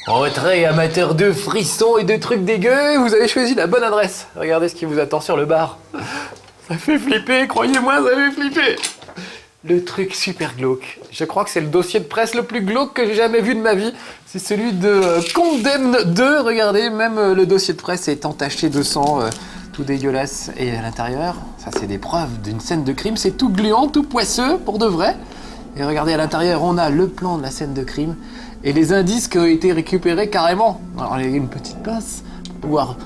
Retrait amateur de frissons et de trucs dégueux, vous avez choisi la bonne adresse. Regardez ce qui vous attend sur le bar. Ça fait flipper, croyez-moi, ça fait flipper. Le truc super glauque. Je crois que c'est le dossier de presse le plus glauque que j'ai jamais vu de ma vie. C'est celui de Condemned 2. Regardez, même le dossier de presse est entaché de sang, tout dégueulasse. Et à l'intérieur, ça c'est des preuves d'une scène de crime. C'est tout gluant, tout poisseux, pour de vrai. Et regardez, à l'intérieur, on a le plan de la scène de crime et les indices qui ont été récupérés carrément. Alors, il y a une petite pince pour pouvoir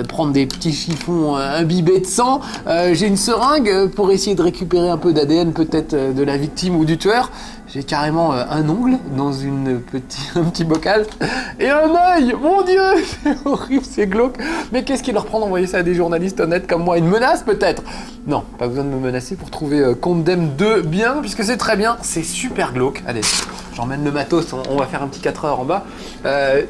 prendre des petits chiffons imbibés de sang. J'ai une seringue pour essayer de récupérer un peu d'ADN peut-être de la victime ou du tueur. J'ai carrément un ongle dans un petit bocal et un œil. Mon Dieu, c'est horrible, c'est glauque. Mais qu'est-ce qui leur prend d'envoyer ça à des journalistes honnêtes comme moi? Une menace peut-être? Non, pas besoin de me menacer pour trouver Condemned 2 bien, puisque c'est très bien, c'est super glauque. Allez, j'emmène le matos, on va faire un petit 4 heures en bas.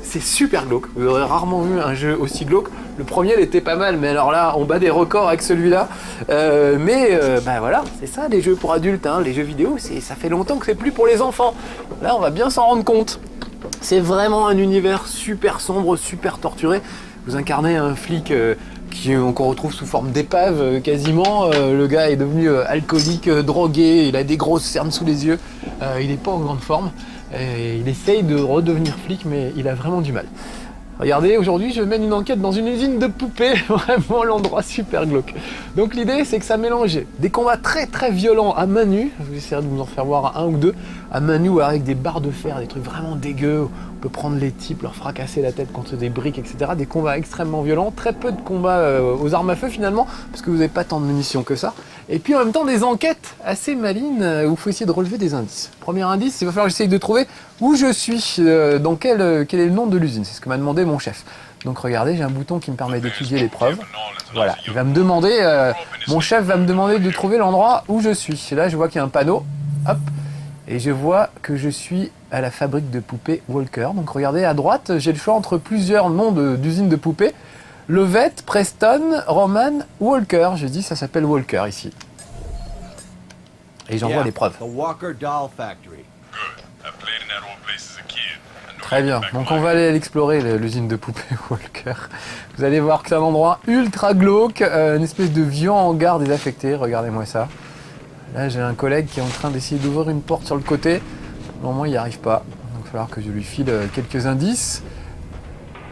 C'est super glauque, vous aurez rarement vu un jeu aussi glauque. Le premier, il était pas mal, mais alors là, on bat des records avec celui-là. Bah voilà, c'est ça les jeux pour adultes, hein. Les jeux vidéo, ça fait longtemps que c'est plus pour les enfants. Là, on va bien s'en rendre compte. C'est vraiment un univers super sombre, super torturé. Vous incarnez un flic qu'on retrouve sous forme d'épave quasiment. Le gars est devenu alcoolique, drogué, il a des grosses cernes sous les yeux. Il n'est pas en grande forme. Il essaye de redevenir flic, mais il a vraiment du mal. Regardez, aujourd'hui je mène une enquête dans une usine de poupées, vraiment l'endroit super glauque. Donc l'idée c'est que ça mélange des combats très très violents à main nue, je vais essayer de vous en faire voir un ou deux, à main nue avec des barres de fer, des trucs vraiment dégueux, on peut prendre les types, leur fracasser la tête contre des briques, etc. Des combats extrêmement violents, très peu de combats aux armes à feu finalement, parce que vous n'avez pas tant de munitions que ça. Et puis en même temps des enquêtes assez malines où il faut essayer de relever des indices. Premier indice, il va falloir que j'essaye de trouver où je suis, dans quel est le nom de l'usine, c'est ce que m'a demandé mon chef. Donc regardez, j'ai un bouton qui me permet d'étudier les preuves. Voilà, il va me demander, mon chef va me demander de trouver l'endroit où je suis. Et là je vois qu'il y a un panneau, hop, et je vois que je suis à la fabrique de poupées Walker. Donc regardez, à droite, j'ai le choix entre plusieurs noms d'usines de poupées. Lovett, Preston, Roman, Walker. Je dis ça s'appelle Walker ici. Et j'envoie les preuves. Très bien, donc on va aller l'explorer, l'usine de poupées Walker. Vous allez voir que c'est un endroit ultra glauque, une espèce de vieux hangar désaffecté, regardez-moi ça. Là j'ai un collègue qui est en train d'essayer d'ouvrir une porte sur le côté. Normalement il n'y arrive pas, donc il va falloir que je lui file quelques indices.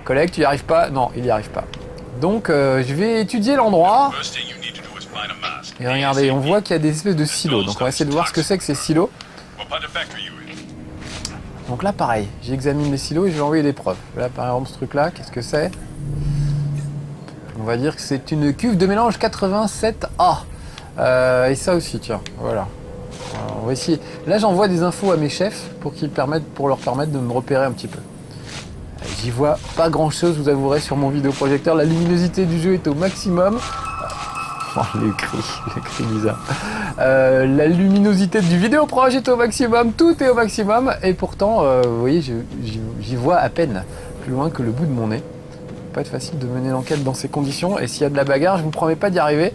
Collègue, tu n'y arrives pas? Non, il n'y arrive pas. Donc je vais étudier l'endroit. Et regardez, on voit qu'il y a des espèces de silos, donc on va essayer de voir ce que c'est que ces silos. Donc là pareil, j'examine les silos et je vais envoyer des preuves. Là par exemple ce truc là, qu'est-ce que c'est? On va dire que c'est une cuve de mélange 87A. Et ça aussi, tiens, voilà. Alors, on va essayer. Là j'envoie des infos à mes chefs pour leur permettre de me repérer un petit peu. J'y vois pas grand chose, vous avouerez, sur mon vidéoprojecteur. La luminosité du jeu est au maximum. Oh, les cris bizarres. La luminosité du vidéoproj est au maximum, tout est au maximum. Et pourtant, vous voyez, j'y vois à peine plus loin que le bout de mon nez. Pas être facile de mener l'enquête dans ces conditions. Et s'il y a de la bagarre, je vous promets pas d'y arriver.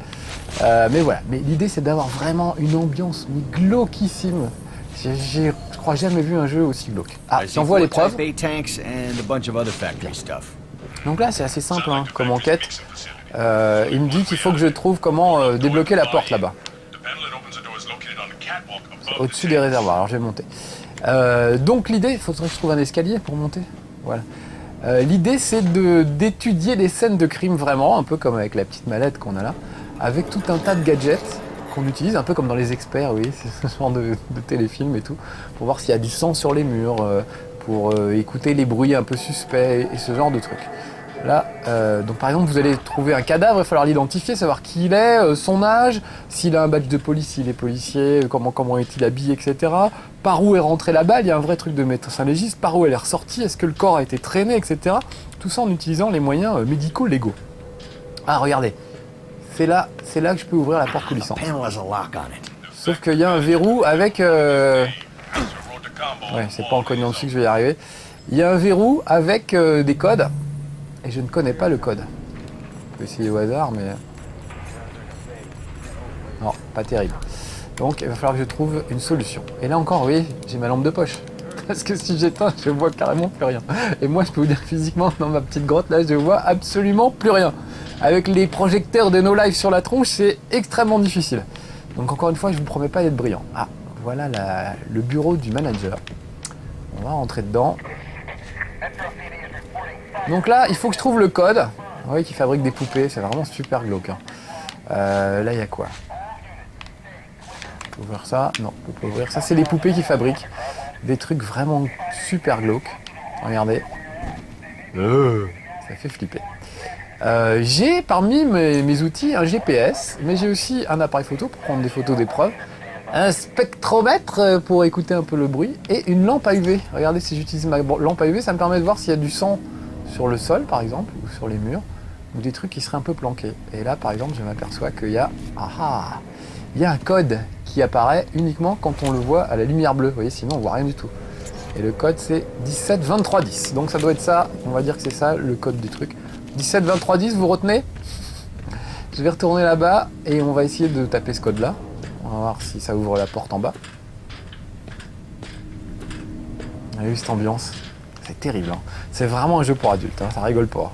Mais voilà. Mais l'idée, c'est d'avoir vraiment une ambiance glauquissime. Je crois jamais vu un jeu aussi glauque. Ah, j'envoie les preuves. Donc là, c'est assez simple hein, comme enquête. Il me dit qu'il faut que je trouve comment débloquer la porte là-bas. Au-dessus des réservoirs. Alors je vais monter. Donc l'idée, il faudrait que je trouve un escalier pour monter. Voilà. L'idée, c'est d'étudier les scènes de crime vraiment, un peu comme avec la petite mallette qu'on a là, avec tout un tas de gadgets qu'on utilise, un peu comme dans Les Experts, oui, c'est ce genre de téléfilm et tout, pour voir s'il y a du sang sur les murs, pour écouter les bruits un peu suspects et ce genre de trucs. Là, donc par exemple, vous allez trouver un cadavre, il va falloir l'identifier, savoir qui il est, son âge, s'il a un badge de police, s'il est policier, comment est-il habillé, etc. Par où est rentrée la balle, il y a un vrai truc de médecin légiste, par où elle est ressortie, est-ce que le corps a été traîné, etc. Tout ça en utilisant les moyens médicaux légaux. Ah, regardez, c'est là que je peux ouvrir la porte coulissante. Sauf qu'il y a un verrou avec... Ouais, c'est pas en cognant dessus que je vais y arriver. Il y a un verrou avec des codes. Et je ne connais pas le code. On peut essayer au hasard, mais... Non, pas terrible. Donc, il va falloir que je trouve une solution. Et là encore, oui, j'ai ma lampe de poche. parce que si j'éteins, je vois carrément plus rien. Et moi, je peux vous dire physiquement, dans ma petite grotte, là, je vois absolument plus rien. Avec les projecteurs de No Life sur la tronche, c'est extrêmement difficile. Donc encore une fois, je vous promets pas d'être brillant. Ah, voilà le bureau du manager. On va rentrer dedans. Donc là, il faut que je trouve le code. Vous voyez qu'il fabrique des poupées, c'est vraiment super glauque. Hein. Là, il y a quoi? On peut ouvrir ça? Non, on peut pas ouvrir ça. C'est les poupées qui fabriquent des trucs vraiment super glauques. Regardez. Ça fait flipper. J'ai parmi mes outils un GPS, mais j'ai aussi un appareil photo pour prendre des photos d'épreuves, un spectromètre pour écouter un peu le bruit et une lampe à UV. Regardez, si j'utilise ma lampe à UV, ça me permet de voir s'il y a du sang sur le sol, par exemple, ou sur les murs, ou des trucs qui seraient un peu planqués. Et là, par exemple, je m'aperçois qu'il y a... il y a un code qui apparaît uniquement quand on le voit à la lumière bleue. Vous voyez, sinon on voit rien du tout. Et le code, c'est 172310. Donc ça doit être ça, on va dire que c'est ça, le code du truc. 172310, vous retenez? Je vais retourner là-bas et on va essayer de taper ce code-là. On va voir si ça ouvre la porte en bas. Vous avez vu cette ambiance? C'est terrible, hein. C'est vraiment un jeu pour adultes, hein. Ça rigole pas.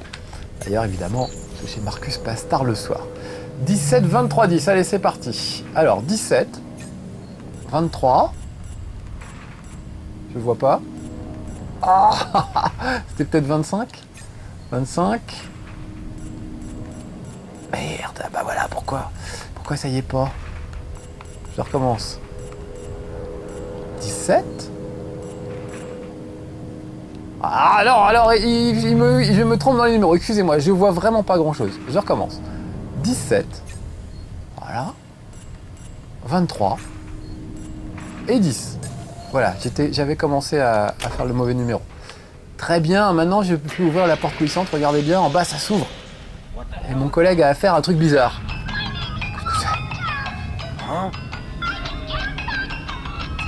D'ailleurs, évidemment, c'est chez Marcus passe tard le soir. 17, 23, 10, allez, c'est parti. Alors, 17, 23, je vois pas. Ah, c'était peut-être 25, 25. Merde, bah voilà, pourquoi ça y est pas? Je recommence. 17. Ah, alors, je me trompe dans les numéros, excusez-moi, je vois vraiment pas grand-chose. Je recommence. 17, voilà, 23 et 10. Voilà, j'avais commencé à faire le mauvais numéro. Très bien, maintenant je peux ouvrir la porte coulissante, regardez bien, en bas ça s'ouvre. Et mon collègue a affaire à un truc bizarre. Qu'est-ce que c'est?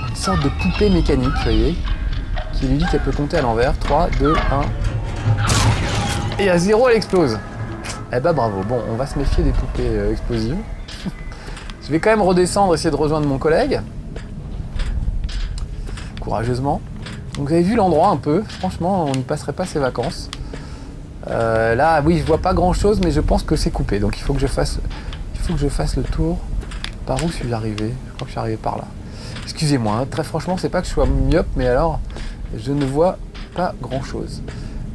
Une sorte de poupée mécanique, vous voyez, qui lui dit qu'elle peut compter à l'envers. 3, 2, 1. Et à 0, elle explose. Eh ben bravo, bon, on va se méfier des poupées explosives. Je vais quand même redescendre, essayer de rejoindre mon collègue. Courageusement. Donc vous avez vu l'endroit un peu, franchement, on n'y passerait pas ses vacances. Là, oui, je vois pas grand chose, mais je pense que c'est coupé. Donc il faut que je fasse le tour. Par où suis-je arrivé? Je crois que je suis arrivé par là. Excusez-moi, hein, très franchement, c'est pas que je sois myope, mais alors, je ne vois pas grand chose.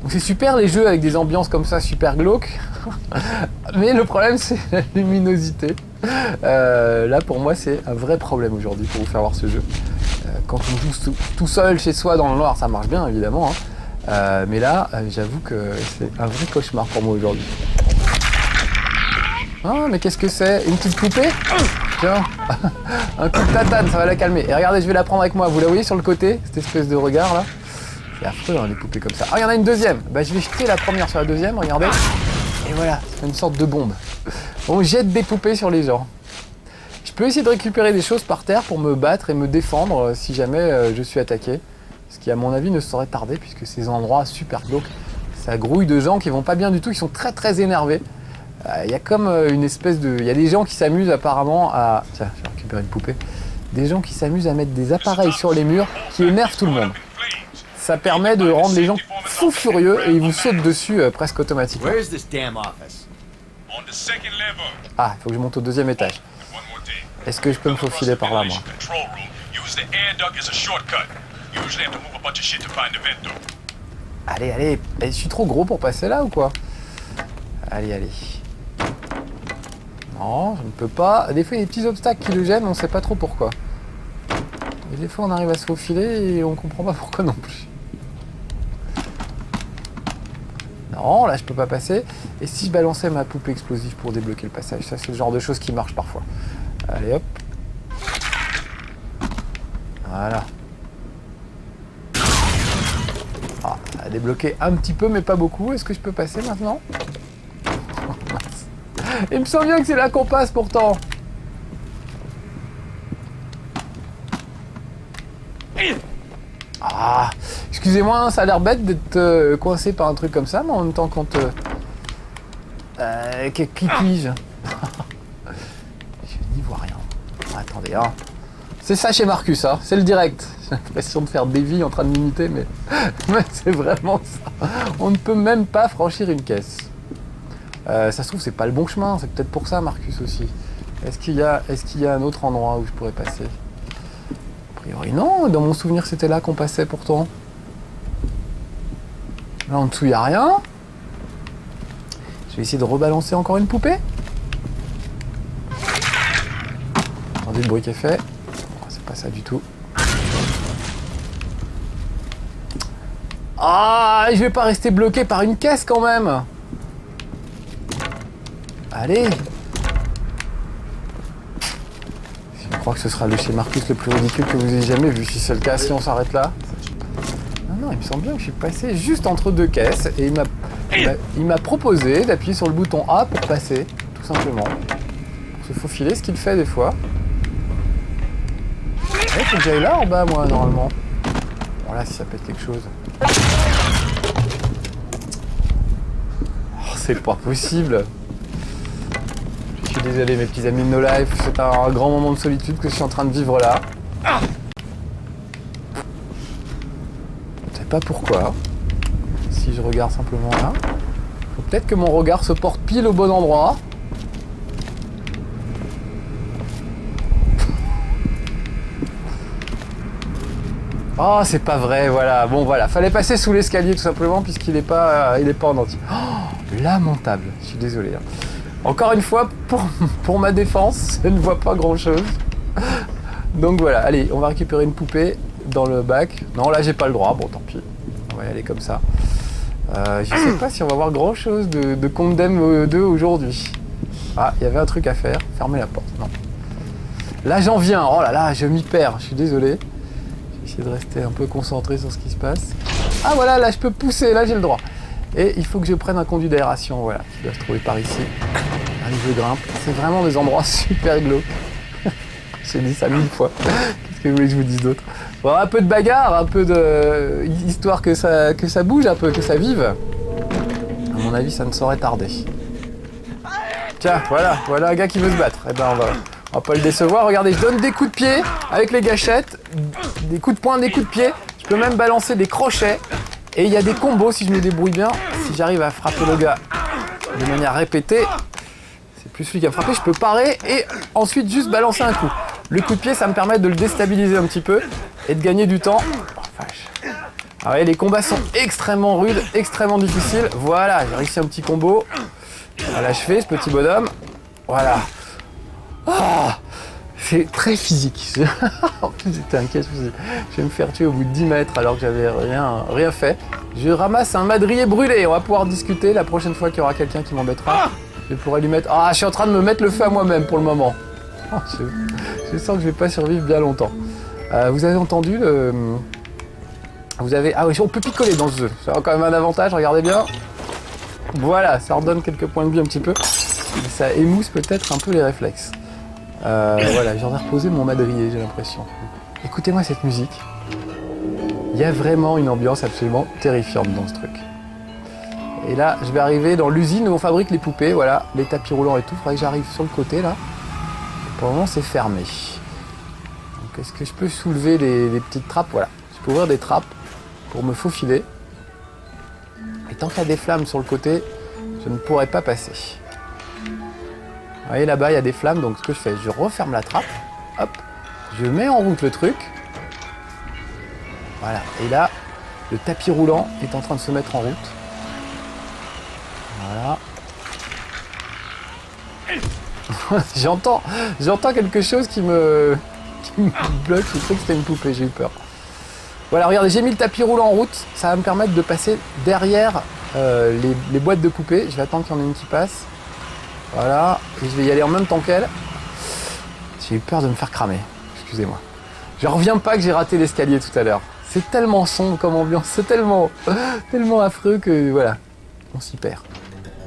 Donc c'est super les jeux avec des ambiances comme ça, super glauques. Mais le problème, c'est la luminosité. Là, pour moi, c'est un vrai problème aujourd'hui pour vous faire voir ce jeu. Quand on joue tout seul chez soi dans le noir, ça marche bien, évidemment. Hein. Mais là, j'avoue que c'est un vrai cauchemar pour moi aujourd'hui. Ah, mais qu'est-ce que c'est? Une petite poupée? Tiens, un coup de tatane, ça va la calmer. Et regardez, je vais la prendre avec moi. Vous la voyez sur le côté, cette espèce de regard là? C'est affreux, hein, les poupées comme ça. Ah, il y en a une deuxième. Bah, je vais jeter la première sur la deuxième, regardez. Et voilà, c'est une sorte de bombe. On jette des poupées sur les gens. Je peux essayer de récupérer des choses par terre pour me battre et me défendre si jamais je suis attaqué. Ce qui, à mon avis, ne saurait tarder puisque ces endroits super glauques, ça grouille de gens qui vont pas bien du tout, qui sont très très énervés. Il y a comme une espèce de... Il y a des gens qui s'amusent apparemment à... Tiens, j'ai récupéré une poupée. Des gens qui s'amusent à mettre des appareils sur les murs qui énervent tout le monde. Ça permet de rendre les gens fous furieux et ils vous sautent dessus presque automatiquement. Ah, il faut que je monte au deuxième étage. Est-ce que je peux me faufiler par là, moi? Allez, allez. Je suis trop gros pour passer là ou quoi? Allez, allez. Non, je ne peux pas. Des fois, il y a des petits obstacles qui le gênent, on ne sait pas trop pourquoi. Et des fois, on arrive à se faufiler et on comprend pas pourquoi non plus. Non, là, je peux pas passer. Et si je balançais ma poupée explosive pour débloquer le passage? Ça, c'est le genre de choses qui marchent parfois. Allez, hop. Voilà. Ah, ça a débloqué un petit peu, mais pas beaucoup. Est-ce que je peux passer maintenant? Il me semble bien que c'est là qu'on passe pourtant. Ah, excusez-moi, ça a l'air bête d'être coincé par un truc comme ça, mais en même temps quand... qui puis-je? Je n'y vois rien. Attendez, hein. C'est ça chez Marcus, hein. C'est le direct. l'impression de faire des vies en train de m'imiter, mais c'est vraiment ça. On ne peut même pas franchir une caisse. Ça se trouve, c'est pas le bon chemin, c'est peut-être pour ça, Marcus aussi. Est-ce qu'il y a un autre endroit où je pourrais passer? A priori, non, dans mon souvenir, c'était là qu'on passait pourtant. Là en dessous, il n'y a rien. Je vais essayer de rebalancer encore une poupée. Attendez le bruit qui est fait. Oh, c'est pas ça du tout. Ah, je vais pas rester bloqué par une caisse quand même. Allez. Je crois que ce sera le chez Marcus le plus ridicule que vous ayez jamais vu. Si c'est le cas, si on s'arrête là. Non, il me semble bien que je suis passé juste entre deux caisses et il m'a proposé d'appuyer sur le bouton A pour passer, tout simplement. Pour se faufiler, ce qu'il fait des fois. Il faut que j'aille là en bas, moi, normalement. Voilà, si ça pète quelque chose. Oh, c'est pas possible. Je suis désolé, mes petits amis de No Life. C'est un grand moment de solitude que je suis en train de vivre là. Je sais pas pourquoi. Si je regarde simplement là. Faut peut-être que mon regard se porte pile au bon endroit. Oh, c'est pas vrai, voilà. Bon, voilà. Fallait passer sous l'escalier tout simplement puisqu'il est pas en entier. Oh, lamentable. Je suis désolé. Hein. Encore une fois, pour ma défense, je ne vois pas grand-chose. Donc voilà. Allez, on va récupérer une poupée dans le bac. Non, là, j'ai pas le droit. Bon, tant pis. On va y aller comme ça. Je sais pas si on va voir grand-chose de Condemn 2 aujourd'hui. Ah, il y avait un truc à faire. Fermer la porte. Non. Là, j'en viens. Oh là là, je m'y perds. Je suis désolé. Essayer de rester un peu concentré sur ce qui se passe. Ah voilà, là je peux pousser, là j'ai le droit. Et il faut que je prenne un conduit d'aération, voilà, qui doit se trouver par ici. Allez, je grimpe. C'est vraiment des endroits super glauques. J'ai dit ça 1000 fois. Qu'est-ce que vous voulez que je vous dise d'autre? Bon, un peu de bagarre, un peu de... histoire que ça bouge un peu, que ça vive. À mon avis, ça ne saurait tarder. Tiens, voilà un gars qui veut se battre. Eh ben on va pas le décevoir. Regardez, je donne des coups de pied avec les gâchettes, des coups de poing, des coups de pied. Je peux même balancer des crochets. Et il y a des combos si je me débrouille bien. Si j'arrive à frapper le gars de manière répétée, c'est plus lui qui a frappé. Je peux parer et ensuite juste balancer un coup. Le coup de pied, ça me permet de le déstabiliser un petit peu et de gagner du temps. Oh, vache. Ah ouais, les combats sont extrêmement rudes, extrêmement difficiles. Voilà, j'ai réussi un petit combo. On va l'achever, ce petit bonhomme. Voilà. Oh, c'est très physique. En plus, j'étais inquiet. Je vais me faire tuer au bout de 10 mètres alors que j'avais rien fait. Je ramasse un madrier brûlé. On va pouvoir discuter la prochaine fois qu'il y aura quelqu'un qui m'embêtera. Je pourrais lui mettre... Ah, je suis en train de me mettre le feu à moi-même pour le moment. Oh, je sens que je vais pas survivre bien longtemps. Vous avez entendu le... Ah oui, on peut picoler dans ce jeu. Ça a quand même un avantage, regardez bien. Voilà, ça redonne quelques points de vie un petit peu. Et ça émousse peut-être un peu les réflexes. Voilà, j'en ai reposé mon madrier, j'ai l'impression. Écoutez-moi cette musique. Il y a vraiment une ambiance absolument terrifiante dans ce truc. Et là, je vais arriver dans l'usine où on fabrique les poupées, voilà, les tapis roulants et tout. Il faudrait que j'arrive sur le côté, là. Et pour le moment, c'est fermé. Donc, est-ce que je peux soulever les petites trappes? Voilà, je peux ouvrir des trappes pour me faufiler. Et tant qu'il y a des flammes sur le côté, je ne pourrai pas passer. Vous voyez là-bas, il y a des flammes, donc ce que je fais, je referme la trappe, hop, je mets en route le truc. Voilà, et là, le tapis roulant est en train de se mettre en route. Voilà. J'entends quelque chose qui me bloque, je sais que c'était une poupée, j'ai eu peur. Voilà, regardez, j'ai mis le tapis roulant en route, ça va me permettre de passer derrière les boîtes de poupées. Je vais attendre qu'il y en ait une qui passe. Voilà, et je vais y aller en même temps qu'elle. J'ai eu peur de me faire cramer, excusez-moi. Je reviens pas que j'ai raté l'escalier tout à l'heure. C'est tellement sombre comme ambiance, c'est tellement affreux que voilà, on s'y perd.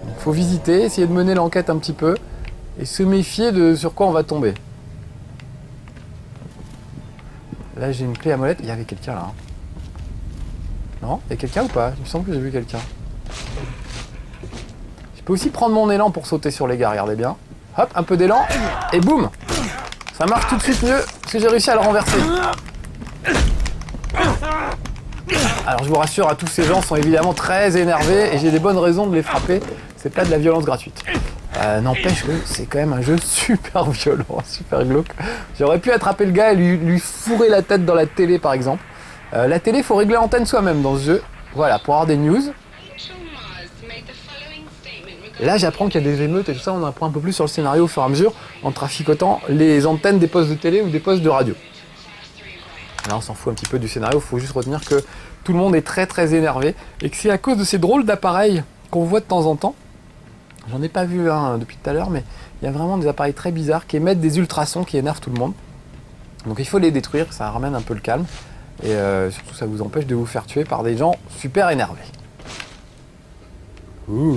Il faut visiter, essayer de mener l'enquête un petit peu et se méfier de sur quoi on va tomber. Là j'ai une clé à molette, il y avait quelqu'un là. Non? Il y a quelqu'un ou pas? Il me semble que j'ai vu quelqu'un. Je peux aussi prendre mon élan pour sauter sur les gars, regardez bien. Hop, un peu d'élan, et boum! Ça marche tout de suite mieux, parce que j'ai réussi à le renverser. Alors je vous rassure, tous ces gens sont évidemment très énervés et j'ai des bonnes raisons de les frapper. C'est pas de la violence gratuite. N'empêche que c'est quand même un jeu super violent, super glauque. J'aurais pu attraper le gars et lui fourrer la tête dans la télé par exemple. La télé, il faut régler l'antenne soi-même dans ce jeu. Voilà, pour avoir des news. Là, j'apprends qu'il y a des émeutes et tout ça. On apprend un peu plus sur le scénario au fur et à mesure en traficotant les antennes des postes de télé ou des postes de radio. Là, on s'en fout un petit peu du scénario. Il faut juste retenir que tout le monde est très très énervé et que c'est à cause de ces drôles d'appareils qu'on voit de temps en temps. J'en ai pas vu un depuis tout à l'heure, mais il y a vraiment des appareils très bizarres qui émettent des ultrasons qui énervent tout le monde. Donc il faut les détruire, ça ramène un peu le calme. Et surtout, ça vous empêche de vous faire tuer par des gens super énervés. Ouh.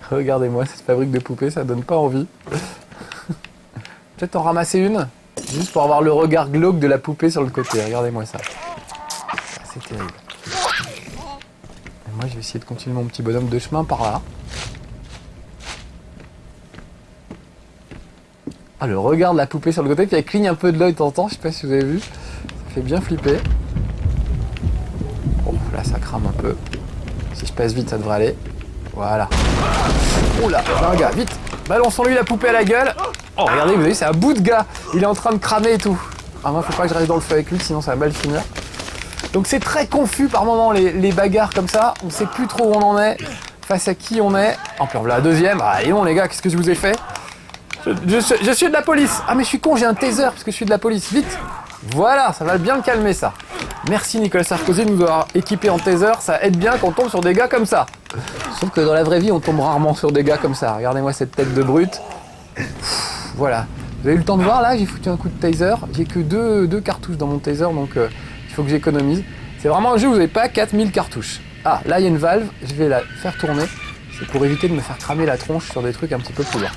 Regardez-moi cette fabrique de poupées, ça donne pas envie. Peut-être en ramasser une, juste pour avoir le regard glauque de la poupée sur le côté. Regardez-moi ça. C'est terrible. Et moi, je vais essayer de continuer mon petit bonhomme de chemin par là. Ah, le regard de la poupée sur le côté, puis elle cligne un peu de l'œil de temps en temps, je sais pas si vous avez vu. Ça fait bien flipper. Oh, là, ça crame un peu. Si je passe vite, ça devrait aller. Voilà. Oh là, j'ai un gars, vite. Balançons-lui la poupée à la gueule. Oh, regardez, vous avez vu, c'est un bout de gars. Il est en train de cramer et tout. Ah, moi, faut pas que je reste dans le feu avec lui, sinon ça va mal finir. Donc c'est très confus par moments, les bagarres comme ça. On sait plus trop où on en est, face à qui on est. En plus, voilà la deuxième. Ah, et bon, les gars, qu'est-ce que je vous ai fait? Je suis de la police. Ah, mais je suis con, j'ai un taser parce que je suis de la police. Vite. Voilà, ça va bien le calmer, ça. Merci Nicolas Sarkozy de nous avoir équipés en taser. Ça aide bien quand on tombe sur des gars comme ça. Sauf que dans la vraie vie, on tombe rarement sur des gars comme ça. Regardez-moi cette tête de brute. Voilà. Vous avez eu le temps de voir, là, j'ai foutu un coup de taser. J'ai que deux cartouches dans mon taser, donc il faut que j'économise. C'est vraiment un jeu où vous n'avez pas 4000 cartouches. Ah, là, il y a une valve. Je vais la faire tourner. C'est pour éviter de me faire cramer la tronche sur des trucs un petit peu plus loin.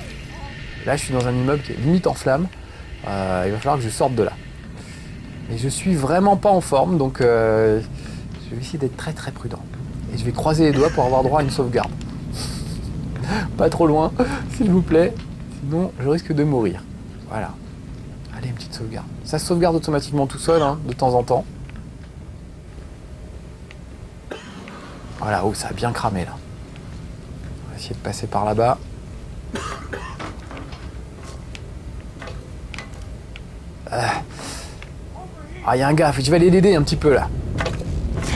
Là, je suis dans un immeuble qui est limite en flammes. Il va falloir que je sorte de là. Mais je suis vraiment pas en forme, donc je vais essayer d'être très très prudent. Et je vais croiser les doigts pour avoir droit à une sauvegarde. Pas trop loin, s'il vous plaît. Sinon, je risque de mourir. Voilà. Allez, une petite sauvegarde. Ça se sauvegarde automatiquement tout seul, hein, de temps en temps. Voilà, oh, ça a bien cramé là. On va essayer de passer par là-bas. Ah, il y a un gars, je vais aller l'aider un petit peu là. Ah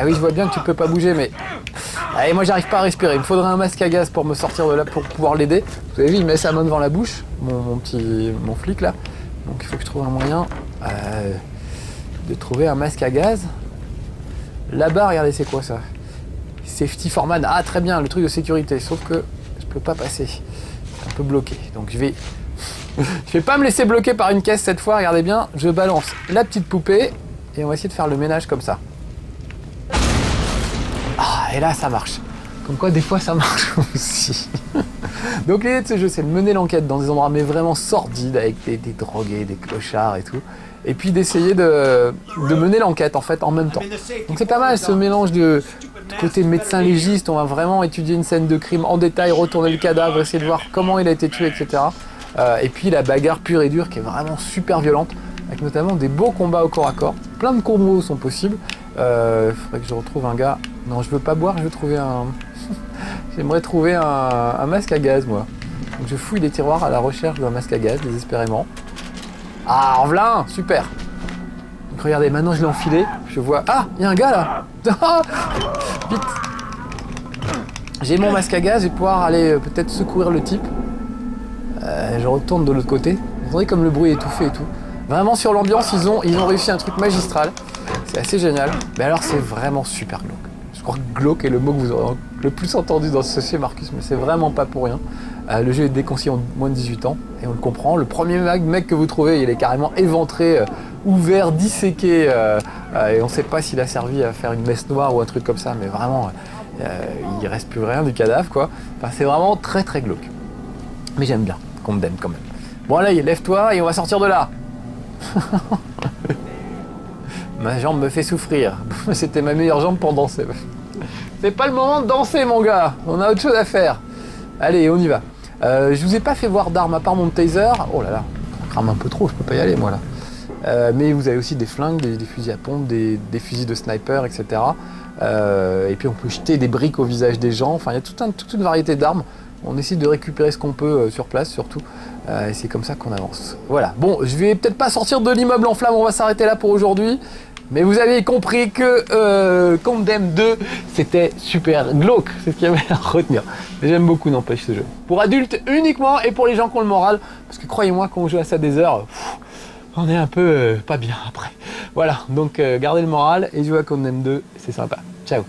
oui, je vois bien que tu peux pas bouger, mais... Allez, moi j'arrive pas à respirer, il me faudrait un masque à gaz pour me sortir de là, pour pouvoir l'aider. Vous avez vu, il met sa main devant la bouche, mon flic là. Donc il faut que je trouve un moyen de trouver un masque à gaz. Là-bas, regardez, c'est quoi ça? Safety for man, ah très bien, le truc de sécurité, sauf que je peux pas passer. C'est un peu bloqué, donc je vais pas me laisser bloquer par une caisse cette fois, regardez bien, je balance la petite poupée et on va essayer de faire le ménage comme ça. Ah, et là ça marche. Comme quoi des fois ça marche aussi. Donc l'idée de ce jeu, c'est de mener l'enquête dans des endroits mais vraiment sordides avec des drogués, des clochards et tout. Et puis d'essayer de mener l'enquête en fait en même temps. Donc c'est pas mal ce mélange de côté médecin légiste, on va vraiment étudier une scène de crime en détail, retourner le cadavre, essayer de voir comment il a été tué, etc. Et puis la bagarre pure et dure qui est vraiment super violente, avec notamment des beaux combats au corps à corps. Plein de combos sont possibles. Faudrait que je retrouve un gars. Non, je veux pas boire, je veux trouver un... J'aimerais trouver un masque à gaz, moi. Donc je fouille les tiroirs à la recherche d'un masque à gaz, désespérément. Ah, en v'là un, super. Donc regardez, maintenant je l'ai enfilé, je vois... Ah, il y a un gars là. Vite. J'ai mon masque à gaz, je vais pouvoir aller peut-être secourir le type. Je retourne de l'autre côté. Vous entendez comme le bruit est étouffé et tout. Vraiment sur l'ambiance, ils ont réussi un truc magistral. C'est assez génial. Mais alors c'est vraiment super glauque. Je crois que glauque est le mot que vous aurez le plus entendu dans ce dossier, Marcus, mais c'est vraiment pas pour rien. Le jeu est déconseillé en moins de 18 ans, et on le comprend. Le premier mec que vous trouvez, il est carrément éventré, ouvert, disséqué, et on sait pas s'il a servi à faire une messe noire ou un truc comme ça, mais vraiment, il reste plus rien du cadavre, quoi. Enfin, c'est vraiment très très glauque. Mais j'aime bien qu'on me donne quand même. Bon allez, lève-toi et on va sortir de là. Ma jambe me fait souffrir. C'était ma meilleure jambe pour danser. C'est pas le moment de danser, mon gars. On a autre chose à faire. Allez, on y va. Je vous ai pas fait voir d'armes à part mon taser. Oh là là, ça crame un peu trop, je peux pas y aller, moi, là. Mais vous avez aussi des flingues, des fusils à pompe, des fusils de sniper, etc. Et puis on peut jeter des briques au visage des gens. Enfin, il y a toute une variété d'armes. On essaie de récupérer ce qu'on peut sur place surtout. Et c'est comme ça qu'on avance. Voilà. Bon, je vais peut-être pas sortir de l'immeuble en flammes. On va s'arrêter là pour aujourd'hui. Mais vous avez compris que Condemned 2, c'était super glauque. C'est ce qu'il y avait à retenir. J'aime beaucoup, n'empêche, ce jeu. Pour adultes uniquement et pour les gens qui ont le moral. Parce que croyez-moi, quand on joue à ça des heures, on est un peu pas bien après. Voilà, donc gardez le moral et jouez à Condemned 2, c'est sympa. Ciao.